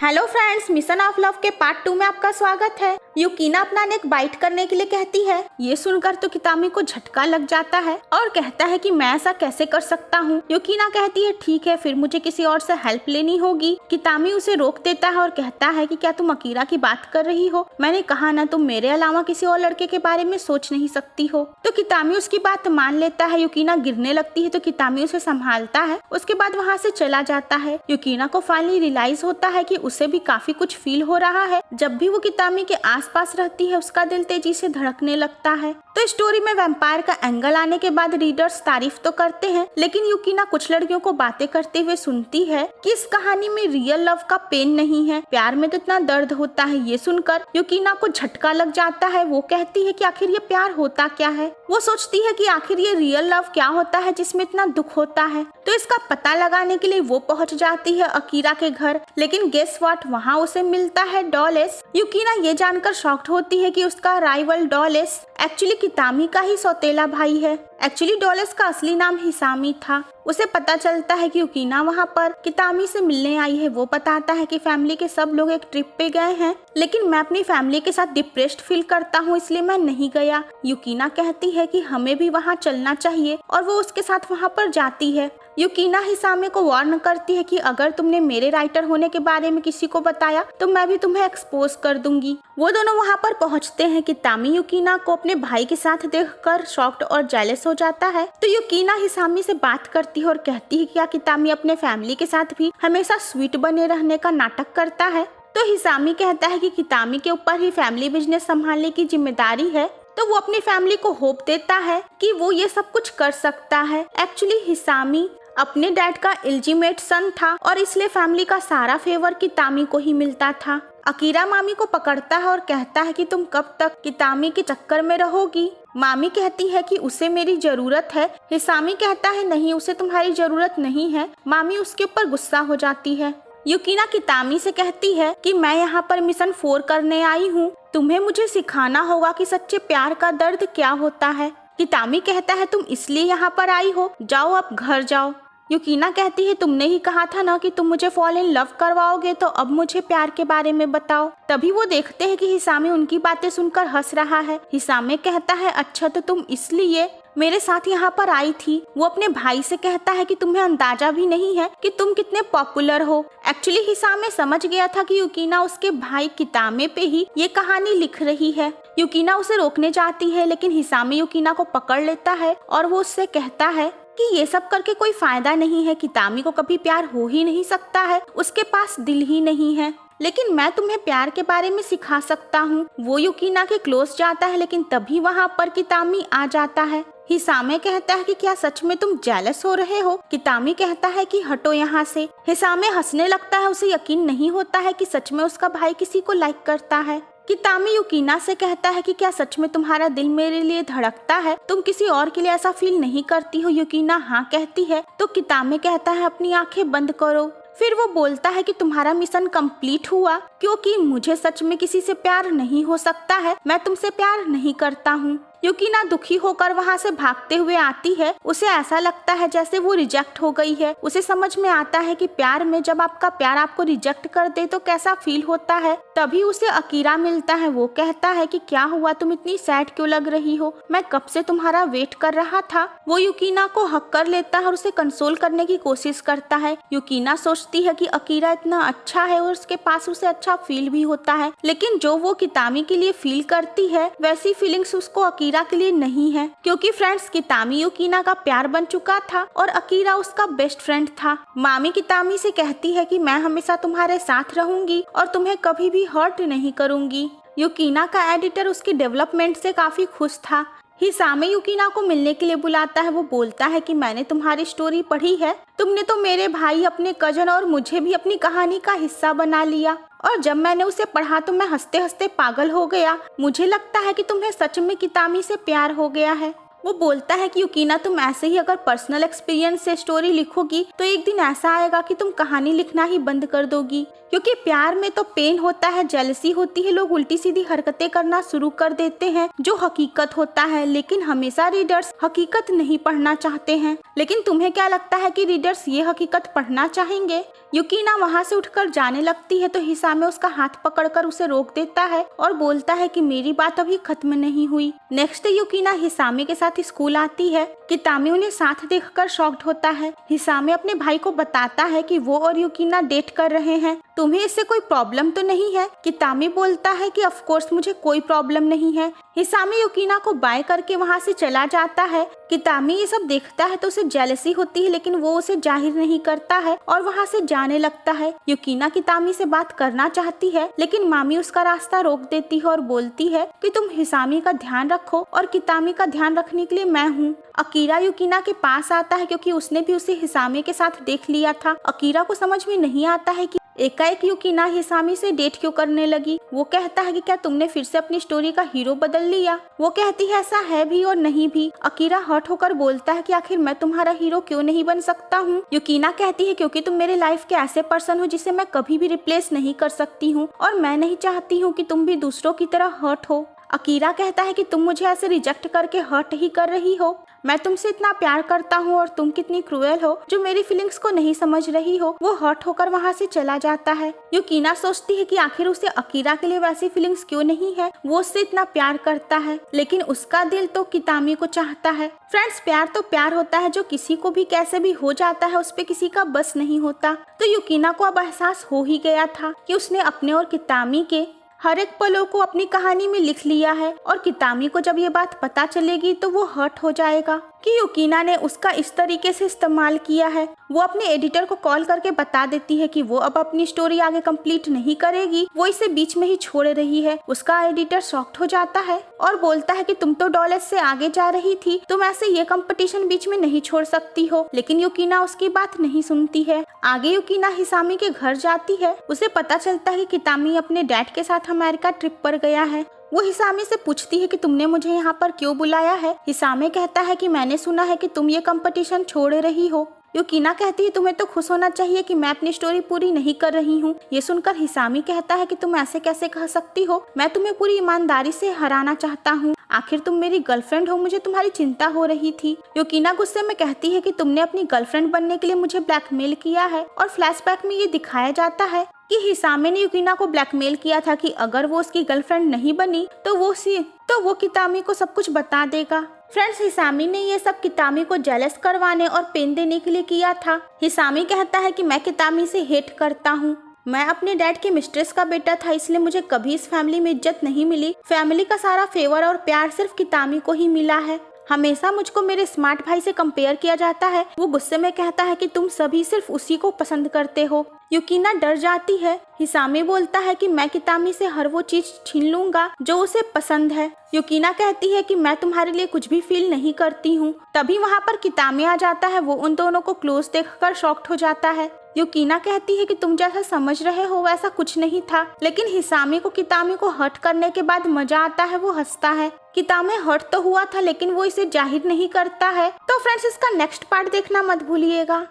Hello friends, mission of love के part 2 में आपका स्वागत है। युकीना अपना नेक बाइट करने के लिए कहती है। ये सुनकर तो कितामी को झटका लग जाता है और कहता है कि मैं ऐसा कैसे कर सकता हूँ। युकीना कहती है ठीक है, फिर मुझे किसी और से हेल्प लेनी होगी। कितामी उसे रोक देता है और कहता है कि क्या तुम अकीरा की बात कर रही हो? मैंने कहा ना, तुम मेरे अलावा किसी और लड़के के बारे में सोच नहीं सकती हो। तो कितामी उसकी बात मान लेता है। युकीना गिरने लगती है तो कितामी उसे संभालता है, उसके बाद वहाँ से चला जाता है। युकीना को फाइनली रियलाइज होता है कि उसे भी काफी कुछ फील हो रहा है। जब भी वो कितामी के आसपास रहती है उसका दिल तेजी से धड़कने लगता है। तो स्टोरी में वैम्पायर का एंगल आने के बाद रीडर्स तारीफ तो करते हैं, लेकिन युकीना कुछ लड़कियों को बातें करते हुए सुनती है कि इस कहानी में रियल लव का पेन नहीं है, प्यार में तो इतना दर्द होता है। ये सुनकर युकीना को झटका लग जाता है। वो कहती है कि आखिर ये प्यार होता क्या है। वो सोचती है कि आखिर ये रियल लव क्या होता है जिसमें इतना दुख होता है। तो इसका पता लगाने के लिए वो पहुंच जाती है अकीरा के घर, लेकिन गेस व्हाट, वहाँ उसे मिलता है डॉलेस। युकीना ये जानकर शॉक्ड होती है कि उसका राइवल डॉलेस एक्चुअली कितामी का ही सौतेला भाई है। एक्चुअली डॉलेस का असली नाम हिसामी था। उसे पता चलता है कि युकीना वहाँ पर कितामी से मिलने आई है। वो बताता है कि फैमिली के सब लोग एक ट्रिप पे गए हैं, लेकिन मैं अपनी फैमिली के साथ डिप्रेस्ड फील करता हूँ, इसलिए मैं नहीं गया। युकीना कहती है कि हमें भी वहाँ चलना चाहिए और वो उसके साथ वहाँ पर जाती है। युकीना हिसामी को वार्न करती है कि अगर तुमने मेरे राइटर होने के बारे में किसी को बताया तो मैं भी तुम्हें एक्सपोज कर दूंगी। वो दोनों वहाँ पर पहुँचते हैं। कितामी युकीना को अपने भाई के साथ देखकर शॉक्ड और जेलस हो जाता है। तो युकीना हिसामी से बात करती है और कहती है कि क्या कितामी अपने फैमिली के साथ भी हमेशा स्वीट बने रहने का नाटक करता है। तो हिसामी कहता है कि कितामी के ऊपर ही फैमिली बिजनेस संभालने की जिम्मेदारी है, तो वो अपनी फैमिली को होप देता है कि वो ये सब कुछ कर सकता है। एक्चुअली हिसामी अपने डैड का इल्जीमेट सन था और इसलिए फैमिली का सारा फेवर कितामी को ही मिलता था। अकीरा मामी को पकड़ता है और कहता है कि तुम कब तक कितामी के चक्कर में रहोगी। मामी कहती है कि उसे मेरी जरूरत है। हिसामी कहता है नहीं, उसे तुम्हारी जरूरत नहीं है। मामी उसके ऊपर गुस्सा हो जाती है। युकीना कितामी से कहती है कि मैं यहाँ पर मिशन 4 करने आई हूँ, तुम्हें मुझे सिखाना होगा कि सच्चे प्यार का दर्द क्या होता है। कितामी कहता है तुम इसलिए यहाँ पर आई हो, जाओ अब घर जाओ। युकीना कहती है तुमने ही कहा था ना कि तुम मुझे फॉल इन लव करवाओगे, तो अब मुझे प्यार के बारे में बताओ। तभी वो देखते हैं कि हिसामी उनकी बातें सुनकर हंस रहा है। हिसामी कहता है अच्छा, तो तुम इसलिए मेरे साथ यहाँ पर आई थी। वो अपने भाई से कहता है कि तुम्हें अंदाजा भी नहीं है कि तुम कितने पॉपुलर हो। एक्चुअली हिसामी समझ गया था कि युकीना उसके भाई कितामे पे ही ये कहानी लिख रही है। युकीना उसे रोकने जाती है, लेकिन हिसामी युकीना को पकड़ लेता है और वो उससे कहता है कि ये सब करके कोई फायदा नहीं है। कितामी को कभी प्यार हो ही नहीं सकता है, उसके पास दिल ही नहीं है, लेकिन मैं तुम्हें प्यार के बारे में सिखा सकता हूँ। वो युकीना के क्लोज जाता है, लेकिन तभी वहाँ पर कितामी आ जाता है। हिसामी कहता है कि क्या सच में तुम जेलस हो रहे हो? कितामी कहता है कि हटो यहाँ से। हिसामी हंसने लगता है, उसे यकीन नहीं होता है कि सच में उसका भाई किसी को लाइक करता है। कितामी युकीना से कहता है कि क्या सच में तुम्हारा दिल मेरे लिए धड़कता है? तुम किसी और के लिए ऐसा फील नहीं करती हो? युकीना हाँ कहती है। तो कितामी कहता है अपनी आंखें बंद करो। फिर वो बोलता है कि तुम्हारा मिशन कंप्लीट हुआ, क्योंकि मुझे सच में किसी से प्यार नहीं हो सकता है। मैं तुमसे प्यार नहीं करता हूँ। युकीना दुखी होकर वहाँ से भागते हुए आती है। उसे ऐसा लगता है जैसे वो रिजेक्ट हो गई है। उसे समझ में आता है कि प्यार में जब आपका प्यार आपको रिजेक्ट कर दे तो कैसा फील होता है। तभी उसे अकीरा मिलता है। वो कहता है कि क्या हुआ, तुम इतनी सैड क्यों लग रही हो? मैं कब से तुम्हारा वेट कर रहा था। वो युकीना को हक कर लेता है और उसे कंसोल करने की कोशिश करता है। युकीना सोचती है कि अकीरा इतना अच्छा है और उसके पास उसे अच्छा फील भी होता है, लेकिन जो वो कितामी के लिए फील करती है वैसी फीलिंग्स उसको अकीरा के लिए नहीं है, क्योंकि फ्रेंड्स कितामी युकीना का प्यार बन चुका था और अकीरा उसका बेस्ट फ्रेंड था। मामी कितामी से कहती है कि मैं हमेशा तुम्हारे साथ रहूंगी और तुम्हें कभी भी हर्ट नहीं करूंगी। युकीना का एडिटर उसकी डेवलपमेंट से काफी खुश था। हिसामी युकीना को मिलने के लिए बुलाता है। वो बोलता है कि मैंने तुम्हारी स्टोरी पढ़ी है, तुमने तो मेरे भाई, अपने कजन और मुझे भी अपनी कहानी का हिस्सा बना लिया, और जब मैंने उसे पढ़ा तो मैं हंसते हंसते पागल हो गया। मुझे लगता है कि तुम्हें सच में कितामी से प्यार हो गया है। वो बोलता है कि युकीना तुम ऐसे ही अगर पर्सनल एक्सपीरियंस से स्टोरी लिखोगी तो एक दिन ऐसा आएगा कि तुम कहानी लिखना ही बंद कर दोगी, क्योंकि प्यार में तो पेन होता है, जेलसी होती है, लोग उल्टी सीधी हरकतें करना शुरू कर देते हैं जो हकीकत होता है, लेकिन हमेशा रीडर्स हकीकत नहीं पढ़ना चाहते हैं। लेकिन तुम्हें क्या लगता है कि रीडर्स ये हकीकत पढ़ना चाहेंगे? युकीना वहाँ से उठकर जाने लगती है तो हिसामे उसका हाथ पकड़कर उसे रोक देता है और बोलता है कि मेरी बात अभी खत्म नहीं हुई। नेक्स्ट युकीना हिसामे के साथ स्कूल आती है। कितामी उन्हें साथ देखकर शॉक्ड होता है। हिसामे अपने भाई को बताता है कि वो और युकीना डेट कर रहे हैं। तुम्हें इससे कोई प्रॉब्लम तो नहीं है? कितामी बोलता है कि ऑफ कोर्स मुझे कोई प्रॉब्लम नहीं है। हिसामे युकीना को बाय करके वहाँ से चला जाता है। कितामी ये सब देखता है तो उसे जेलसी होती है, लेकिन वो उसे जाहिर नहीं करता है और वहाँ से जाने लगता है। युकीना कितामी से बात करना चाहती है, लेकिन मामी उसका रास्ता रोक देती है और बोलती है कि तुम हिसामी का ध्यान रखो और कितामी का ध्यान रखने के लिए मैं हूँ। अकीरा युकीना के पास आता है क्योंकि उसने भी उसे हिसामी के साथ देख लिया था। अकीरा को समझ में नहीं आता है कि एकाएक युकीना हिसामी से डेट क्यों करने लगी। वो कहता है कि क्या तुमने फिर से अपनी स्टोरी का हीरो बदल लिया? वो कहती है ऐसा है भी और नहीं भी। अकीरा हर्ट होकर बोलता है कि आखिर मैं तुम्हारा हीरो क्यों नहीं बन सकता हूँ? युकीना कहती है क्योंकि तुम मेरे लाइफ के ऐसे पर्सन हो जिसे मैं कभी भी रिप्लेस नहीं कर सकती हूँ और मैं नहीं चाहती हूँ कि तुम भी दूसरों की तरह हर्ट हो। अकीरा कहता है कि तुम मुझे ऐसे रिजेक्ट करके हर्ट ही कर रही हो। मैं तुमसे इतना प्यार करता हूँ और तुम कितनी क्रूएल हो जो मेरी फीलिंग्स को नहीं समझ रही हो। वो हर्ट होकर वहाँ से चला जाता है। युकीना सोचती है कि आखिर उसे अकीरा के लिए वैसी फीलिंग्स क्यों नहीं है, वो उससे इतना प्यार करता है, लेकिन उसका दिल तो कितामी को चाहता है। फ्रेंड्स, प्यार तो प्यार होता है जो किसी को भी कैसे भी हो जाता है, उस पे किसी का बस नहीं होता। तो युकीना को अब एहसास हो ही गया था कि उसने अपने और कितामी के हर एक पलों को अपनी कहानी में लिख लिया है और कितामी को जब ये बात पता चलेगी तो वो हर्ट हो जाएगा कि युकीना ने उसका इस तरीके से इस्तेमाल किया है। वो अपने एडिटर को कॉल करके बता देती है कि वो अब अपनी स्टोरी आगे कंप्लीट नहीं करेगी, वो इसे बीच में ही छोड़ रही है। उसका एडिटर शॉक्ड हो जाता है और बोलता है कि तुम तो डॉलर्स से आगे जा रही थी, तुम ऐसे ये कंपटीशन बीच में नहीं छोड़ सकती हो। लेकिन युकीना उसकी बात नहीं सुनती है। आगे युकीना हिसामी के घर जाती है। उसे पता चलता है कि कितामी अपने डैड के साथ अमेरिका ट्रिप पर गया है। वो हिसामी से पूछती है कि तुमने मुझे यहाँ पर क्यों बुलाया है। हिसामी कहता है कि मैंने सुना है कि तुम ये कंपटीशन छोड़ रही हो। युकीना कहती है तुम्हें तो खुश होना चाहिए कि मैं अपनी स्टोरी पूरी नहीं कर रही हूँ। ये सुनकर हिसामी कहता है कि तुम ऐसे कैसे कह सकती हो, मैं तुम्हें पूरी ईमानदारी से हराना चाहता हूँ। आखिर तुम मेरी गर्लफ्रेंड हो, मुझे तुम्हारी चिंता हो रही थी। युकीना गुस्से में कहती है कि तुमने अपनी गर्लफ्रेंड बनने के लिए मुझे ब्लैकमेल किया है और फ्लैशबैक में ये दिखाया जाता है कि हिसामे ने युकीना को ब्लैकमेल किया था कि अगर वो उसकी गर्लफ्रेंड नहीं बनी तो वो कितामी को सब कुछ बता देगा। फ्रेंड्स, हिसामी ने ये सब कितामी को जेलस करवाने और पेन देने के लिए किया था। हिसामी कहता है कि मैं कितामी से हेट करता हूँ। मैं अपने डैड के मिस्ट्रेस का बेटा था, इसलिए मुझे कभी इस फैमिली में इज्जत नहीं मिली। फैमिली का सारा फेवर और प्यार सिर्फ कितामी को ही मिला है। हमेशा मुझको मेरे स्मार्ट भाई से कंपेयर किया जाता है। वो गुस्से में कहता है कि तुम सभी सिर्फ उसी को पसंद करते हो। युकीना डर जाती है। हिसामी बोलता है कि मैं कितामी से हर वो चीज छीन लूंगा जो उसे पसंद है। युकीना कहती है कि मैं तुम्हारे लिए कुछ भी फील नहीं करती हूँ। तभी वहाँ पर कितामी आ जाता है। वो उन दोनों को क्लोज देखकर शॉक्ड हो जाता है। युकीना कहती है कि तुम जैसा समझ रहे हो वैसा कुछ नहीं था, लेकिन हिसामी को कितामी को हर्ट करने के बाद मजा आता है। वो हंसता है। कितामी हर्ट तो हुआ था लेकिन वो इसे जाहिर नहीं करता है। तो फ्रेंड्स, इसका नेक्स्ट पार्ट देखना मत भूलिएगा।